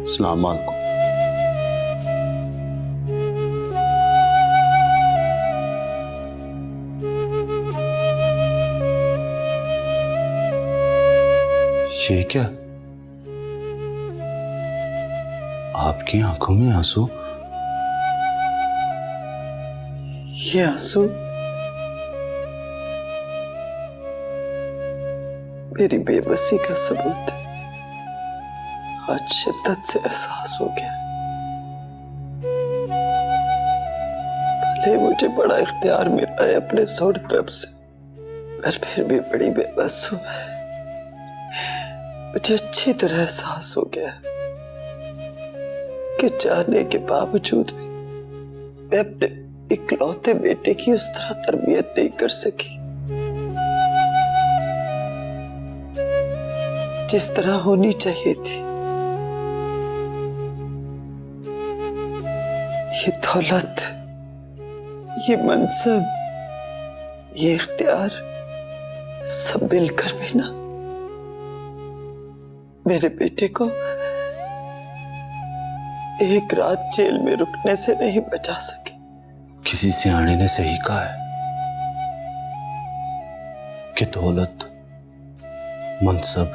अस्सलाम वालेकुम। ये क्या? आपकी आंखों में आंसू? ये आंसू मेरी बेबसी का सबूत है। आज शिद्दत से एहसास हो गया। भले मुझे बड़ा इख्तियार मिला है अपने सोने रब से, पर फिर भी बड़ी बेबस हूं। मुझे अच्छी तरह एहसास हो गया कि जानने के बावजूद भी मैं अपने इकलौते बेटे की उस तरह तरबियत नहीं कर सकी जिस तरह होनी चाहिए थी। ये दौलत, ये मनसब, ये इख्तियार सब मिलकर भी ना मेरे बेटे को एक रात जेल में रुकने से नहीं बचा सके। किसी सियाने ने सही कहा है कि दौलत, मनसब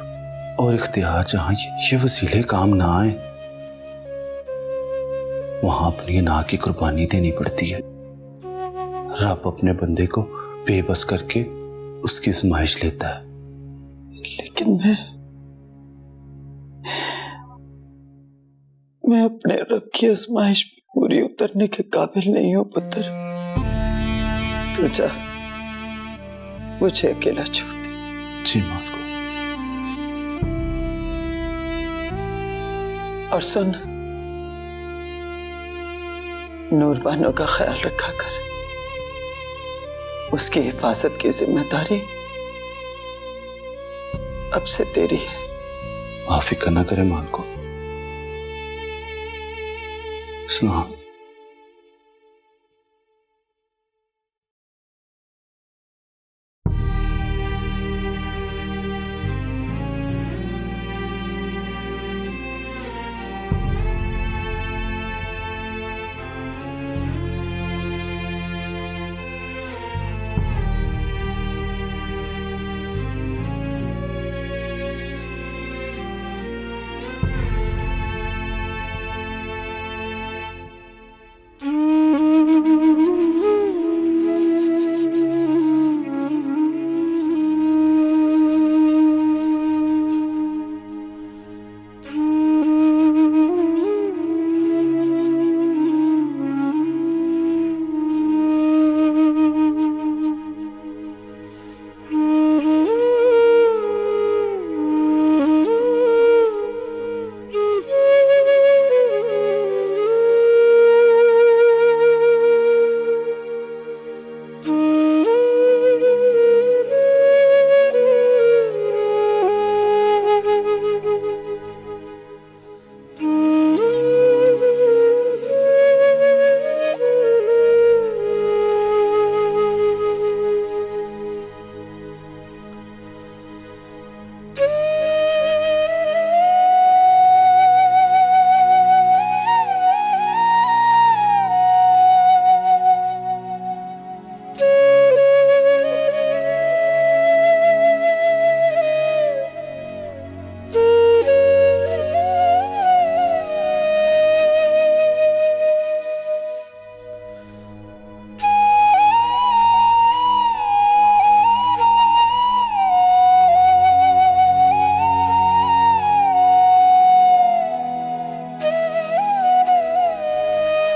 और इख्तियार जहां ये वसीले काम ना आए, वहां अपनी ना की कुर्बानी देनी पड़ती है। रब अपने बंदे को बेबस करके उसकी आजमाइश लेता है। लेकिन मैं अपने रब की आजमाइश में पूरी उतरने के काबिल नहीं हूं पुत्र। तू जा, मुझे अकेला छोड़ दे। जी मालिक। और सुन, नूरबानो का ख्याल रखा कर। उसकी हिफाजत की जिम्मेदारी अब से तेरी है। आप फिक्र न करें मान को। सलाम।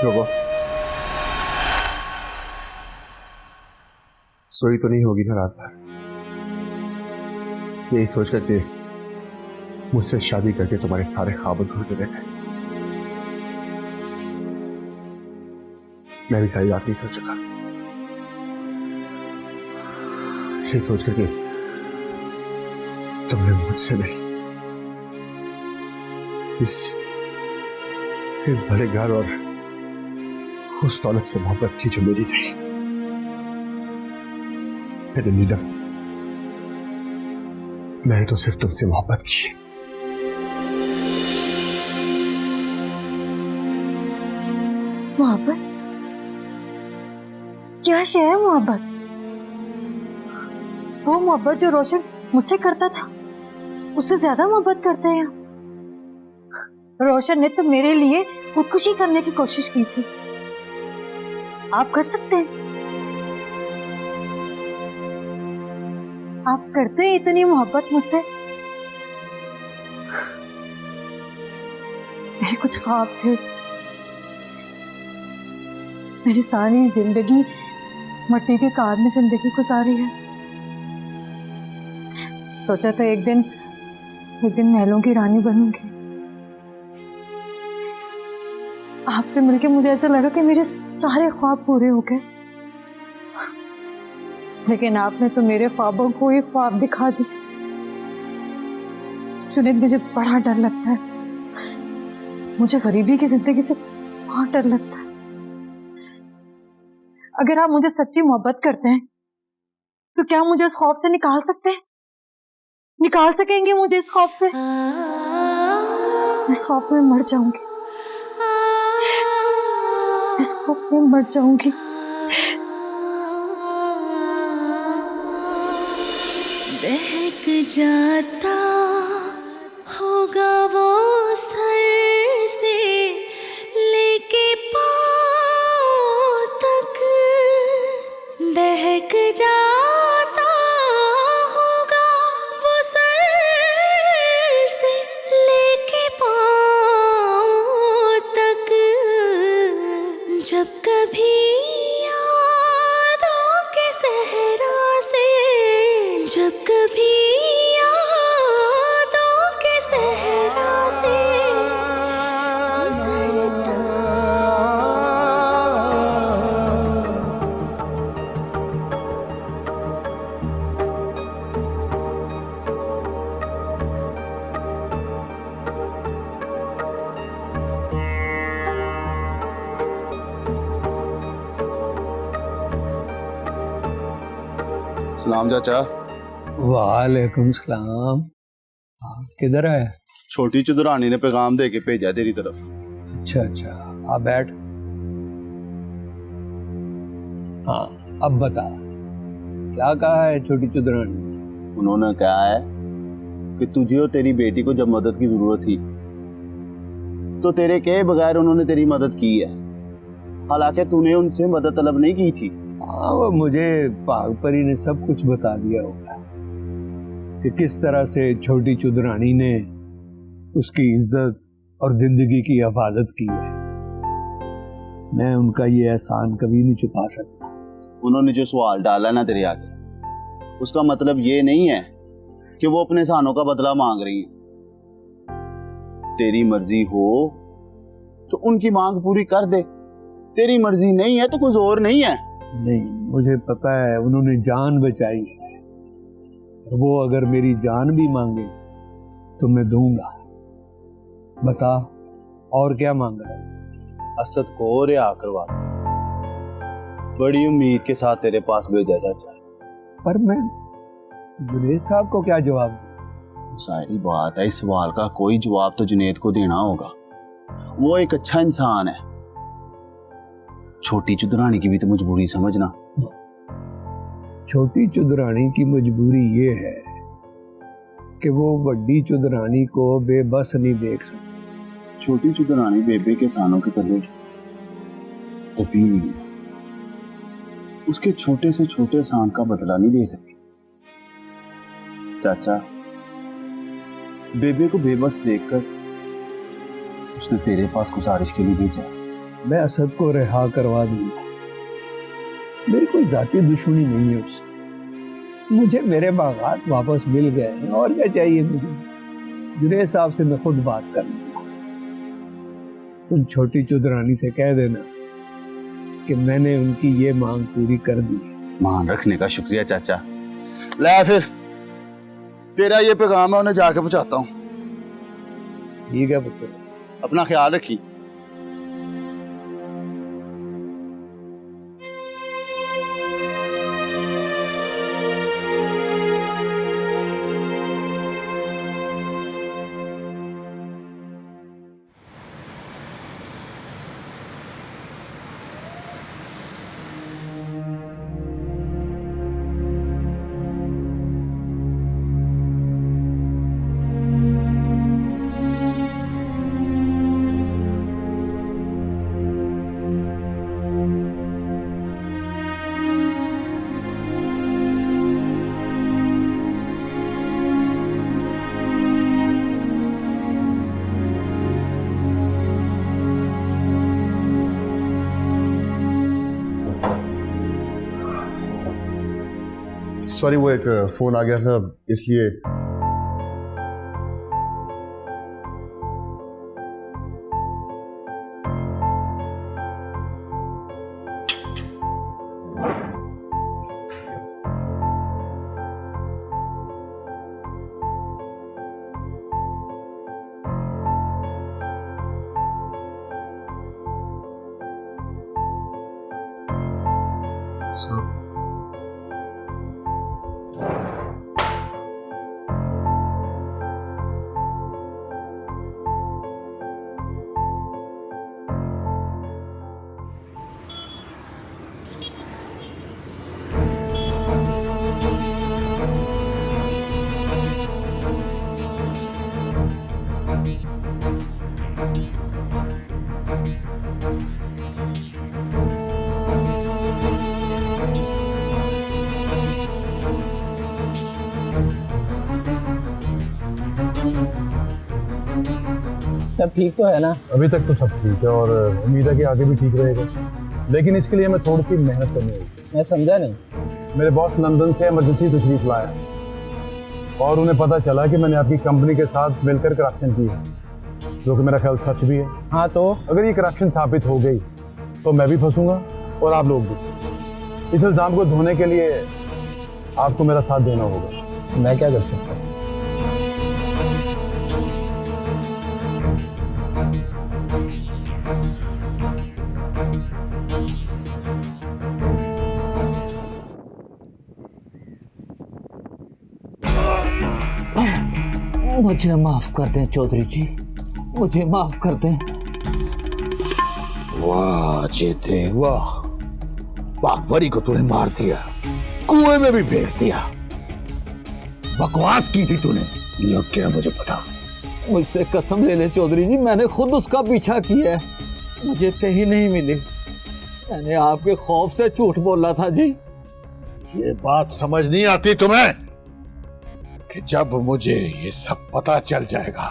रुको, सोई तो नहीं होगी ना रात भर? यही सोच कर के मुझसे शादी करके तुम्हारे सारे ख्वाब अधूरे रह गए। मैं भी सारी रात नहीं सो चुका, ये सोच करके तुमने मुझसे नहीं, इस बड़े घर और उस दौलत से मोहब्बत की जो मेरी नहीं। लेकिन नीलम, मैंने तो सिर्फ तुमसे मोहब्बत की है। मोहब्बत? क्या शय है मोहब्बत? वो मोहब्बत जो रोशन मुझसे करता था, उससे ज्यादा मोहब्बत करते हैं। रोशन ने तो मेरे लिए खुदकुशी करने की कोशिश की थी। आप कर सकते हैं? आप करते हैं इतनी मोहब्बत मुझसे? मेरे कुछ ख्वाब थे, मेरी सारी जिंदगी मट्टी के कार में जिंदगी गुजारी है। सोचा तो एक दिन महलों की रानी बनूंगी। आपसे मिलके मुझे ऐसा लगा कि मेरे सारे ख्वाब पूरे हो गए, लेकिन आपने तो मेरे ख्वाबों को ही ख्वाब दिखा दी। जुनैद, मुझे बड़ा डर लगता है। मुझे गरीबी की जिंदगी से बहुत डर लगता है। अगर आप मुझे सच्ची मोहब्बत करते हैं तो क्या मुझे इस खौफ से निकाल सकते हैं? निकाल सकेंगे मुझे इस खौफ से? इस खौफ में मर जाऊंगी, इस खौफ में मर जाऊंगी। बहक जाता होगा वो सर से लेके पाँव तक, बहक जाता होगा वो सर से लेके पाँव तक, जब कभी यादों के सहरा से, जब कभी यादों के सहरा से गुजरता। सलाम चाचा। वालेकुम सलाम। किधर है? छोटी चुदरानी ने पैगाम दे के भेजा तेरी तरफ। अच्छा अच्छा, आ बैठ। हाँ, अब बता, क्या कहा है छोटी चुदरानी ने? उन्होंने कहा है कि तुझे और तेरी बेटी को जब मदद की जरूरत थी तो तेरे के बगैर उन्होंने तेरी मदद की है, हालांकि तूने उनसे मदद तलब नहीं की थी। हाँ, वो मुझे पाग परी ने सब कुछ बता दिया होगा कि किस तरह से छोटी चुदरानी ने उसकी इज्जत और जिंदगी की हिफाजत की है। मैं उनका ये एहसान कभी नहीं चुका सकता। उन्होंने जो सवाल डाला ना तेरे आगे, उसका मतलब ये नहीं है कि वो अपने एहसानों का बदला मांग रही है। तेरी मर्जी हो तो उनकी मांग पूरी कर दे, तेरी मर्जी नहीं है तो कुछ और नहीं है। नहीं, मुझे पता है उन्होंने जान बचाई है, वो अगर मेरी जान भी मांगे तो मैं दूंगा। बता, और क्या मांगा? असद को रिहा करवा दे। बड़ी उम्मीद के साथ तेरे पास भेजा चाचा। पर मैं जुनैद साहब को क्या जवाब दूं? सारी बात है, इस सवाल का कोई जवाब तो जुनैद को देना होगा। वो एक अच्छा इंसान है। छोटी चुदरानी की भी तो मजबूरी समझना। छोटी चुदरानी की मजबूरी ये है कि वो बड़ी चुदरानी को बेबस नहीं देख सकती। छोटी चुदरानी बेबे के सानों के तले दबी हुई है, उसके छोटे से छोटे एहसान का बदला नहीं दे सकती। चाचा, बेबे को बेबस देखकर उसने तेरे पास गुजारिश के लिए भेजा। मैं असद को रिहा करवा दूंगा, मेरी कोई जाती दुश्मनी नहीं है उससे। मुझे मेरे बागात वापस मिल गए हैं, और क्या चाहिए मुझे। जुनेद साहब से मैं खुद बात कर लूंगा। तुम छोटी चुदरानी से कह देना कि मैंने उनकी ये मांग पूरी कर दी है। मान रखने का शुक्रिया चाचा। ले फिर तेरा ये पैगाम है, उन्हें जाके पहुंचाता हूँ। ठीक है पुत्र, अपना ख्याल रखी। सॉरी, वो एक फोन आ गया था इसलिए। सब ठीक तो है ना? अभी तक तो सब ठीक है और उम्मीद है कि आगे भी ठीक रहेगा, लेकिन इसके लिए हमें थोड़ी सी मेहनत करनी होगी। मैं समझा नहीं। मेरे बॉस लंदन से इमरजेंसी तशरीफ लाया और उन्हें पता चला कि मैंने आपकी कंपनी के साथ मिलकर करप्शन की है, जो कि मेरा ख्याल सच भी है। हाँ, तो अगर ये करप्शन साबित हो गई तो मैं भी फंसूंगा और आप लोग भी। इस इल्ज़ाम को धोने के लिए आपको मेरा साथ देना होगा। मैं क्या कर सकता हूँ? मुझे माफ कर दें चौधरी जी, मुझे माफ कर दें। वाह जेते वाह, बागवरी को तूने मार दिया, कुएं में भी फेंक दिया। बकवास की थी तूने, ये क्या मुझे पता। मुझसे कसम ले ले चौधरी जी, मैंने खुद उसका पीछा किया है, मुझे कहीं नहीं मिली। मैंने आपके खौफ से झूठ बोला था जी। ये बात समझ नहीं आती तुम्हें कि जब मुझे ये सब पता चल जाएगा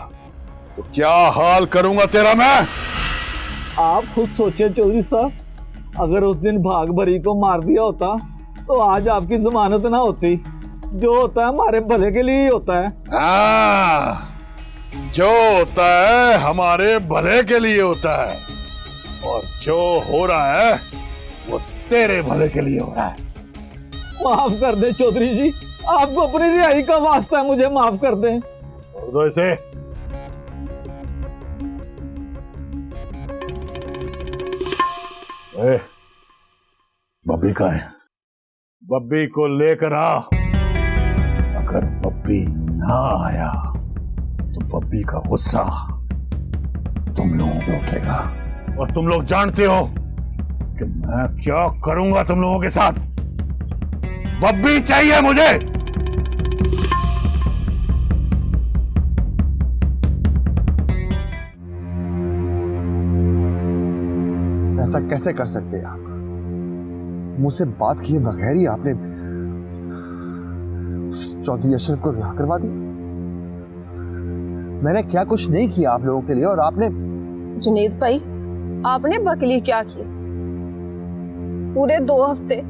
तो क्या हाल करूंगा तेरा मैं। आप खुद सोचे चौधरी साहब, अगर उस दिन भाग भरी को मार दिया होता तो आज आपकी जमानत ना होती। जो होता है हमारे भले के लिए ही होता है। हाँ, जो होता है हमारे भले के लिए होता है, और जो हो रहा है वो तेरे भले के लिए हो रहा है। माफ कर दे चौधरी जी, आपको अपनी रिहाई का वास्ता है, मुझे माफ कर दें। दो इसे। बब्बी कहाँ है? बब्बी को लेकर आ। अगर बब्बी ना आया तो बब्बी का गुस्सा तुम लोगों पे उठेगा, और तुम लोग जानते हो कि मैं क्या करूंगा तुम लोगों के साथ। बब्बी चाहिए मुझे। ऐसा कैसे कर सकते हैं आप? मुझसे बात किए बगैर ही आपने चौधरी अशरफ को रिहा करवा दी। मैंने क्या कुछ नहीं किया आप लोगों के लिए, और आपने। जुनेद भाई, आपने बकली क्या की? पूरे 2 हफ्ते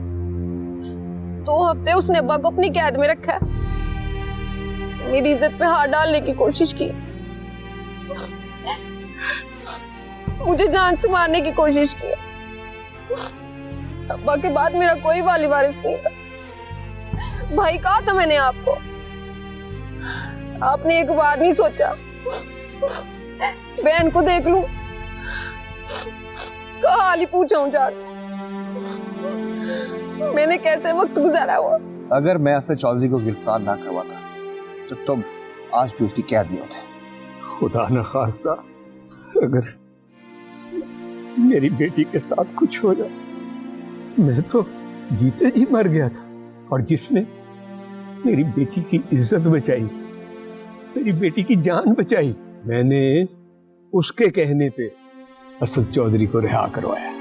2 हफ्ते उसने अब्बा को अपनी कैद में रखा है, मेरी इज्जत पे हाथ डालने की कोशिश की, मुझे जान से मारने की कोशिश की। अब्बा के बाद मेरा कोई वाली वारिस नहीं था। भाई कहा था मैंने आपको, आपने एक बार नहीं सोचा बहन को देख लूं, उसका हाल ही पूछूं जाकर। मैंने कैसे वक्त गुजारा वो। अगर मैं असद चौधरी को गिरफ्तार ना करवाता तो तुम आज भी उसकी कैद में होते। खुदा न खास्ता अगर मेरी बेटी के साथ कुछ हो जाए, मैं तो जीते जी मर गया था। और जिसने मेरी बेटी की इज्जत बचाई, मेरी बेटी की जान बचाई, मैंने उसके कहने पे असद चौधरी को रिहा करवाया।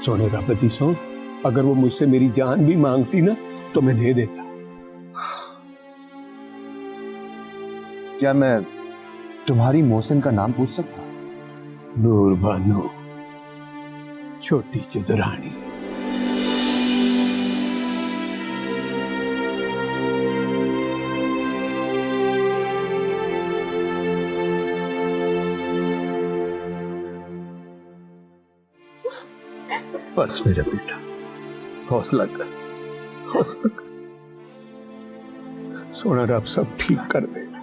सोने का पति सो, अगर वो मुझसे मेरी जान भी मांगती ना तो मैं दे देता। क्या मैं तुम्हारी मोहसिन का नाम पूछ सकता हूँ? नूर बानो, छोटी चुदरानी। बस मेरा बेटा, हौसला कर, हौसला कर। सोना रब सब ठीक कर देगा।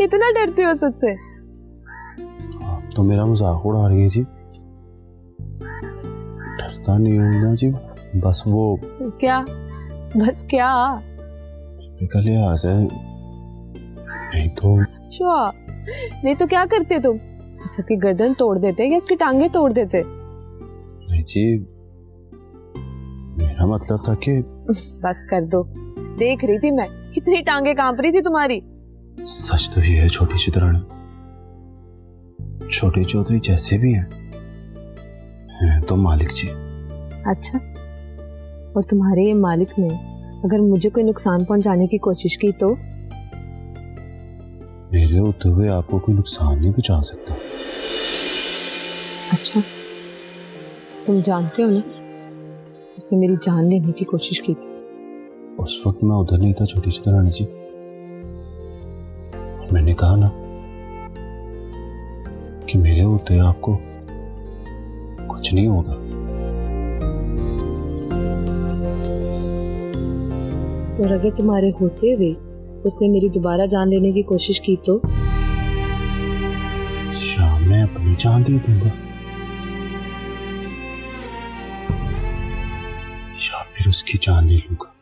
इतना डरते हो सच से? आप तो मेरा मजाक उड़ा रही है जी। डरता नहीं हूँ ना जी, बस वो क्या? बस क्या? का लिहाज है, नहीं तो। अच्छा, नहीं तो क्या करते तुम? असद की गर्दन तोड़ देते या उसकी टांगे तोड़ देते? नहीं जी, मेरा मतलब था कि बस कर दो, देख रही थी मैं कितनी टांगे कांप रही थी तुम्हारी। सच तो ये है छोटी चुदरानी, छोटे चौधरी जैसे भी हैं तो मालिक जी। अच्छा, और तुम्हारे ये मालिक ने अगर मुझे कोई नुकसान पहुंचाने की कोशिश की तो? मेरे होते हुए आपको कोई नुकसान नहीं पहुंचा सकता। अच्छा, तुम जानते हो ना उसने मेरी जान लेने की कोशिश की थी। उस वक्त मैं उधर नहीं था छोटी चुदरानी जी, मैंने कहा ना कि मेरे होते हुए आपको कुछ नहीं होगा। और अगर तुम्हारे होते हुए उसने मेरी दोबारा जान लेने की कोशिश की तो? शाम में अपनी जान दे दूंगा या फिर उसकी जान ले लूंगा।